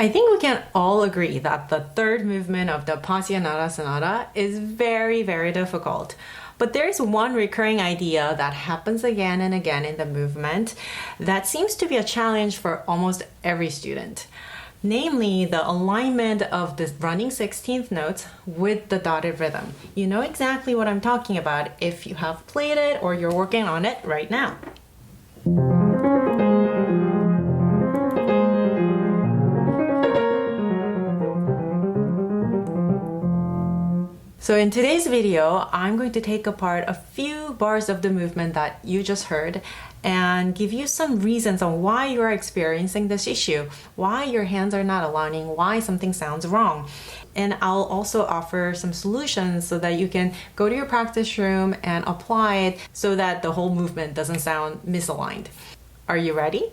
I think we can all agree that the third movement of the Appassionata sonata is very, very difficult. But there's one recurring idea that happens again and again in the movement that seems to be a challenge for almost every student. Namely, the alignment of the running 16th notes with the dotted rhythm. You know exactly what I'm talking about if you have played it or you're working on it right now. So in today's video, I'm going to take apart a few bars of the movement that you just heard and give you some reasons on why you're experiencing this issue, why your hands are not aligning, why something sounds wrong. And I'll also offer some solutions so that you can go to your practice room and apply it so that the whole movement doesn't sound misaligned. Are you ready?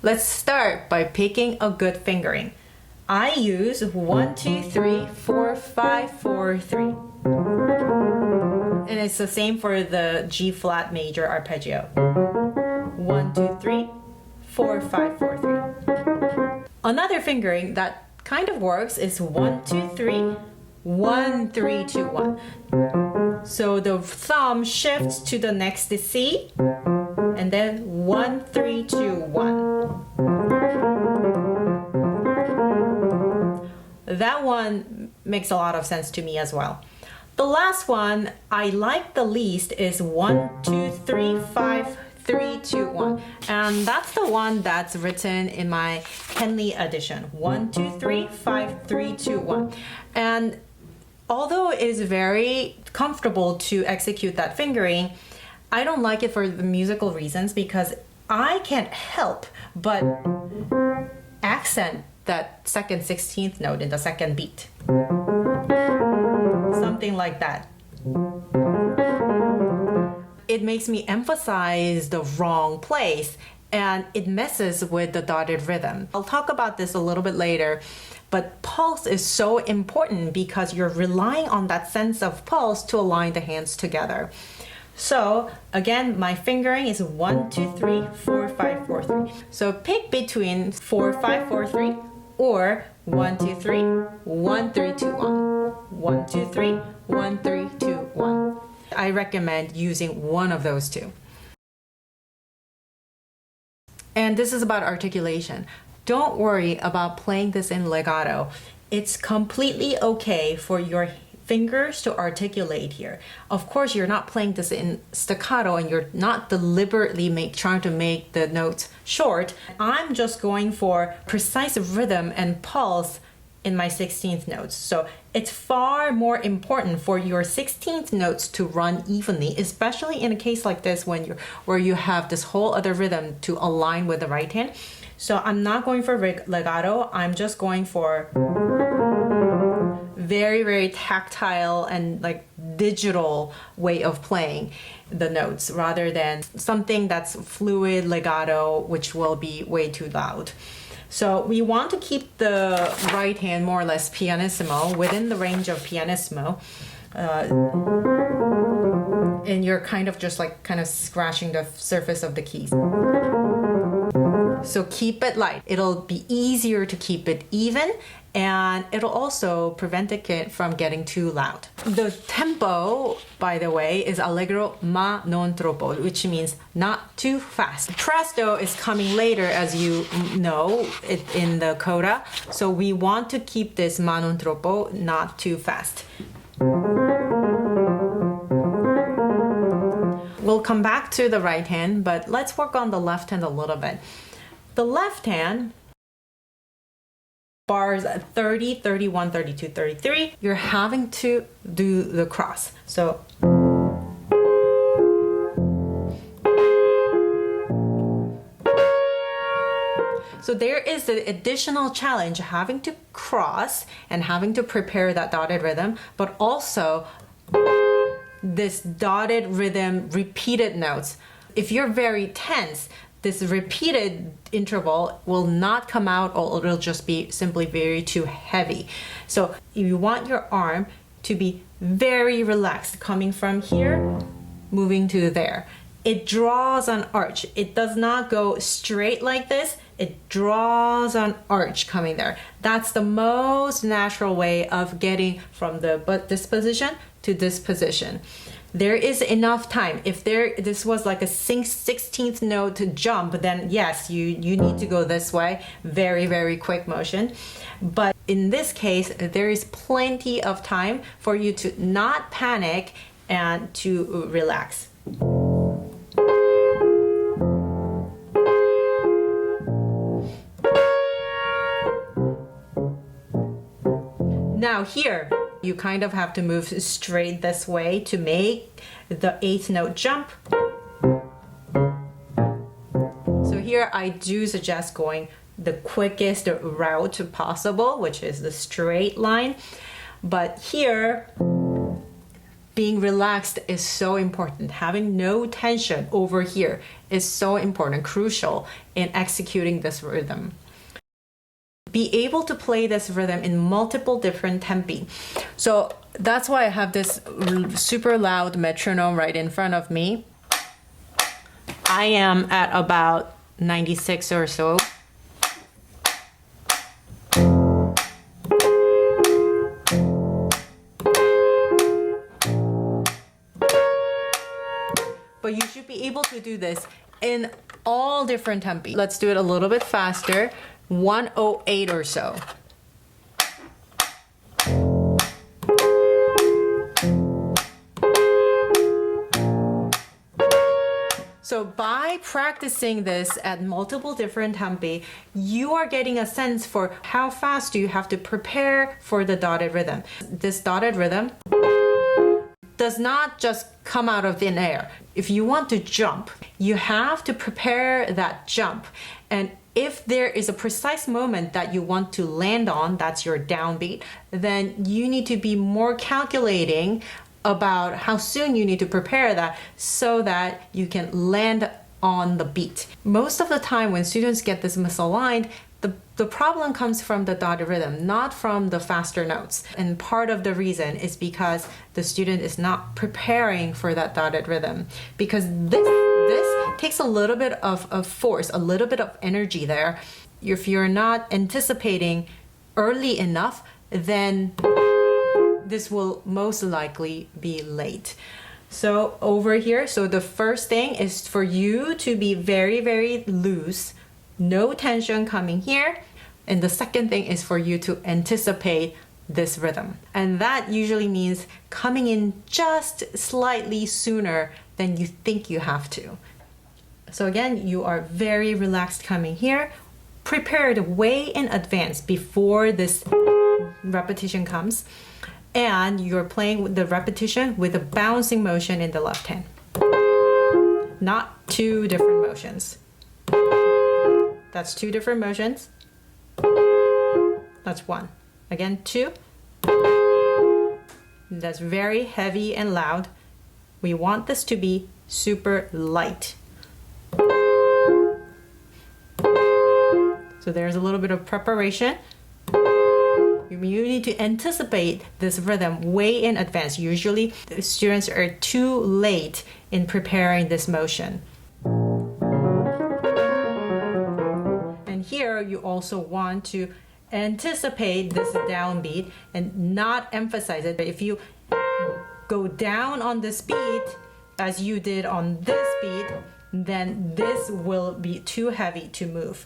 Let's start by picking a good fingering. I use 1, 2, 3, 4, 5, 4, 3. And it's the same for the G flat major arpeggio. 1, 2, 3, 4, 5, 4, 3. Another fingering that kind of works is 1, 2, 3, 1, 3, 2, 1. So the thumb shifts to the next C, and then 1, 3, 2, 1. That one makes a lot of sense to me as well. The last one I like the least is 1, 2, 3, 5, 3, 2, 1. And that's the one that's written in my Henley edition. 1, 2, 3, 5, 3, 2, 1. And although it is very comfortable to execute that fingering, I don't like it for the musical reasons because I can't help but accent that second 16th note in the second beat. Something like that. It makes me emphasize the wrong place and it messes with the dotted rhythm. I'll talk about this a little bit later, but pulse is so important because you're relying on that sense of pulse to align the hands together. So again, my fingering is 1, 2, 3, 4, 5, 4, 3. So pick between 4, 5, 4, 3 or 1, 2, 3, 1, 3, 2, 1. 1, 2, 3, 1, 3, 2, 1. I recommend using one of those two. And this is about articulation. Don't worry about playing this in legato. It's completely okay for your fingers to articulate here. Of course, you're not playing this in staccato and you're not deliberately trying to make the notes short. I'm just going for precise rhythm and pulse in my 16th notes. So it's far more important for your 16th notes to run evenly, especially in a case like this where you have this whole other rhythm to align with the right hand. So I'm not going for legato, I'm just going for very, very tactile and like digital way of playing the notes rather than something that's fluid legato, which will be way too loud. So we want to keep the right hand more or less pianissimo, within the range of pianissimo. And you're kind of just like kind of scratching the surface of the keys. So keep it light. It'll be easier to keep it even and it'll also prevent it from getting too loud. The tempo, by the way, is allegro ma non troppo, which means not too fast. Presto is coming later, as you know, in the coda. So we want to keep this ma non troppo, not too fast. We'll come back to the right hand, but let's work on the left hand a little bit. The left hand, bars 30, 31, 32, 33, you're having to do the cross. So there is the additional challenge having to cross and having to prepare that dotted rhythm, but also this dotted rhythm repeated notes. If you're very tense, this repeated interval will not come out or it'll just be simply very too heavy. So you want your arm to be very relaxed, coming from here, moving to there. It draws an arch. It does not go straight like this. it draws an arch coming there. That's the most natural way of getting from this position to this position. There is enough time. If this was like a 16th note to jump, then yes, you need to go this way. Very, very quick motion. But in this case, there is plenty of time for you to not panic and to relax. Now here, you kind of have to move straight this way to make the 8th note jump. So here I do suggest going the quickest route possible, which is the straight line. But here, being relaxed is so important. Having no tension over here is so important, crucial in executing this rhythm. Be able to play this rhythm in multiple different tempi. So that's why I have this super loud metronome right in front of me. I am at about 96 or so. But you should be able to do this in all different tempi. Let's do it a little bit faster. 108 or so. So by practicing this at multiple different tempi, you are getting a sense for how fast do you have to prepare for the dotted rhythm. This dotted rhythm does not just come out of thin air. If you want to jump, you have to prepare that jump. And if there is a precise moment that you want to land on, that's your downbeat, then you need to be more calculating about how soon you need to prepare that so that you can land on the beat. Most of the time when students get this misaligned, the problem comes from the dotted rhythm, not from the faster notes. And part of the reason is because the student is not preparing for that dotted rhythm. Because this takes a little bit of force, a little bit of energy there. If you're not anticipating early enough, then this will most likely be late. So over here, so the first thing is for you to be very, very loose, no tension coming here. And the second thing is for you to anticipate this rhythm. And that usually means coming in just slightly sooner than you think you have to. So again, you are very relaxed coming here, prepared way in advance before this repetition comes. And you're playing the repetition with a bouncing motion in the left hand. Not two different motions. That's two different motions. That's one. Again, two. That's very heavy and loud. We want this to be super light. So there's a little bit of preparation. You need to anticipate this rhythm way in advance. Usually, the students are too late in preparing this motion. And here, you also want to anticipate this downbeat and not emphasize it. If you go down on this beat, as you did on this beat, then this will be too heavy to move.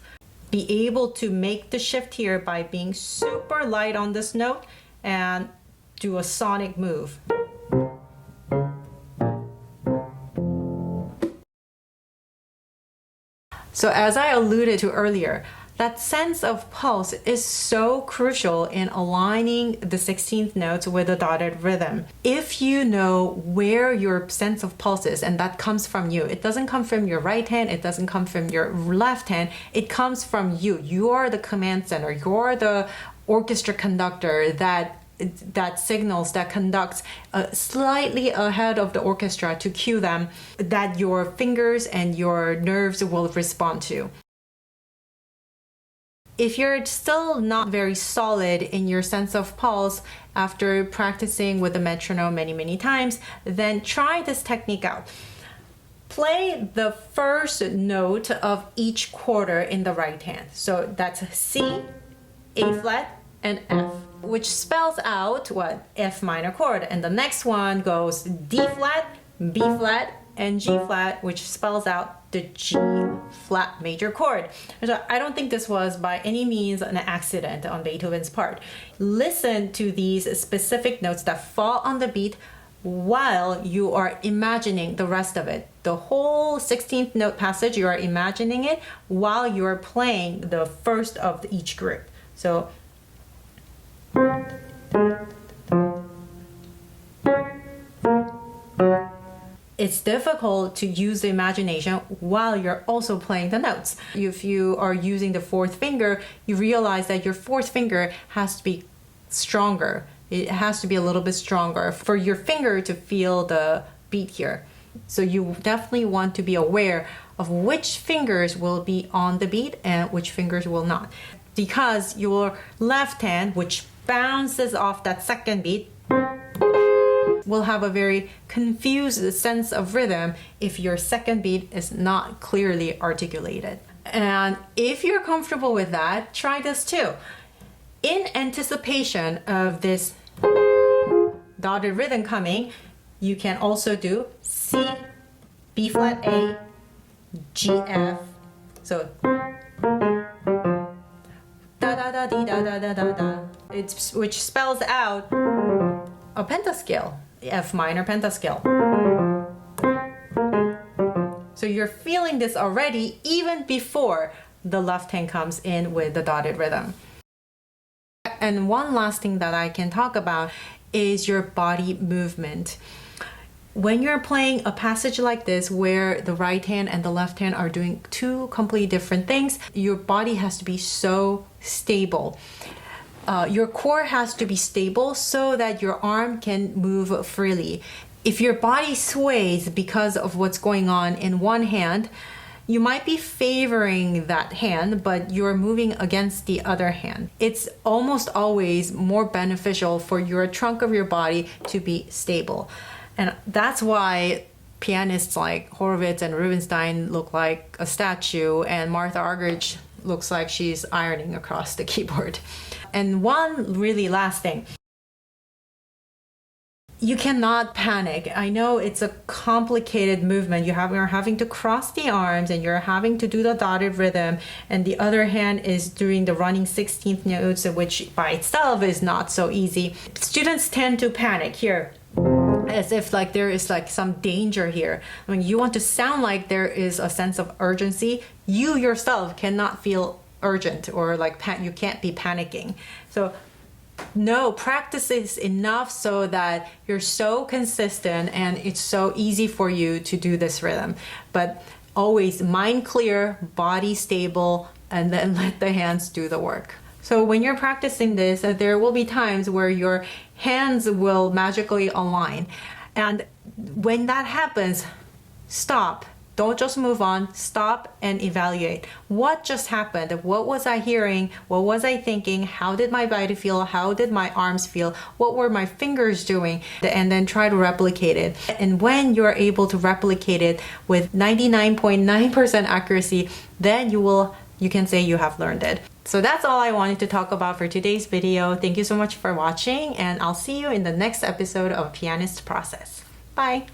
Be able to make the shift here by being super light on this note and do a sonic move. So as I alluded to earlier, that sense of pulse is so crucial in aligning the 16th notes with the dotted rhythm. If you know where your sense of pulse is, and that comes from you, it doesn't come from your right hand, it doesn't come from your left hand, it comes from you. You are the command center, you're the orchestra conductor that signals, that conducts slightly ahead of the orchestra to cue them, that your fingers and your nerves will respond to. If you're still not very solid in your sense of pulse after practicing with the metronome many, many times, then try this technique out. play the first note of each quarter in the right hand. So that's C, A flat, and F, which spells out what? F minor chord. And the next one goes D flat, B flat, and G flat, which spells out the G flat major chord. So I don't think this was by any means an accident on Beethoven's part. Listen to these specific notes that fall on the beat while you are imagining the rest of it. The whole 16th note passage, you are imagining it while you are playing the first of each group. So it's difficult to use the imagination while you're also playing the notes. If you are using the fourth finger, you realize that your fourth finger has to be stronger. It has to be a little bit stronger for your finger to feel the beat here. So you definitely want to be aware of which fingers will be on the beat and which fingers will not. Because your left hand, which bounces off that second beat, will have a very confused sense of rhythm if your second beat is not clearly articulated. And if you're comfortable with that, try this too. In anticipation of this dotted rhythm coming, you can also do C, B flat A, G F. So da da da dee da da da da da. Which spells out a pentascale, F minor pentascale. So you're feeling this already even before the left hand comes in with the dotted rhythm. And one last thing that I can talk about is your body movement. When you're playing a passage like this where the right hand and the left hand are doing two completely different things, your body has to be so stable. Your core has to be stable so that your arm can move freely. If your body sways because of what's going on in one hand, you might be favoring that hand, but you're moving against the other hand. It's almost always more beneficial for your trunk of your body to be stable. And that's why pianists like Horowitz and Rubinstein look like a statue, and Martha Argerich looks like she's ironing across the keyboard. And one really last thing. You cannot panic. I know it's a complicated movement. You're having to cross the arms and you're having to do the dotted rhythm, and the other hand is doing the running 16th notes, which by itself is not so easy. Students tend to panic here, as if like there is like some danger here. I mean, you want to sound like there is a sense of urgency. You yourself cannot feel urgent or like you can't be panicking. So no, practice is enough so that you're so consistent and it's so easy for you to do this rhythm. But always mind clear, body stable, and then let the hands do the work. So when you're practicing this, there will be times where your hands will magically align. And when that happens, stop. Don't just move on. Stop and evaluate. What just happened? What was I hearing? What was I thinking? How did my body feel? How did my arms feel? What were my fingers doing? And then try to replicate it. And when you're able to replicate it with 99.9% accuracy, then you can say you have learned it. So that's all I wanted to talk about for today's video. Thank you so much for watching, and I'll see you in the next episode of Pianist Process. Bye.